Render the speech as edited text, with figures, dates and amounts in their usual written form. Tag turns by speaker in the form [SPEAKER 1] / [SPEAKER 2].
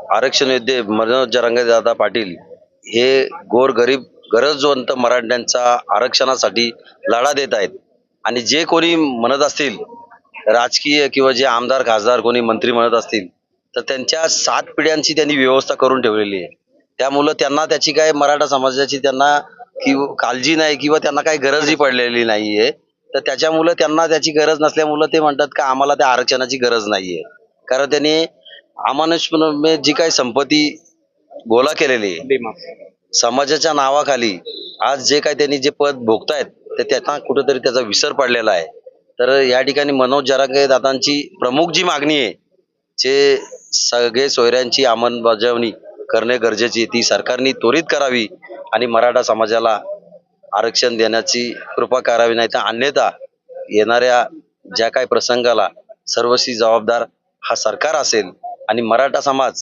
[SPEAKER 1] आरक्षण योद्धे मनोज जरांगे पाटील हे गोरगरीब गरजवंत मराठ्यांचा आरक्षणासाठी लढा देत आहेत. आणि जे कोणी म्हणत असतील राजकीय किंवा जे आमदार खासदार कोणी मंत्री म्हणत असतील तर त्यांच्या 7 पिढ्यांची त्यांनी व्यवस्था करून ठेवलेली आहे. त्यामुळं त्यांना त्याची काय मराठा समाजाची त्यांना काळजी नाही किंवा त्यांना काही गरजही पडलेली नाहीये. तर त्याच्यामुळं त्यांना त्याची गरज नसल्यामुळं ते म्हणतात का आम्हाला त्या आरक्षणाची गरज नाहीये. कारण त्यांनी अमानुषपणे जी काही संपत्ती गोळा केलेली आहे समाजाच्या नावाखाली, आज जे काही त्यांनी जे पद भोगतायत ते त्यांना कुठेतरी त्याचा विसर पडलेला आहे. तर या ठिकाणी मनोज जरांगे दादांची प्रमुख जी मागणी आहे जे सगळे सोयऱ्यांची अंमलबजावणी करणे गरजेची आहे, ती सरकारने त्वरित करावी आणि मराठा समाजाला आरक्षण देण्याची कृपा करावी. नाही तर अन्यथा येणाऱ्या ज्या काही प्रसंगाला सर्वस्वी जबाबदार हा सरकार असेल आणि मराठा समाज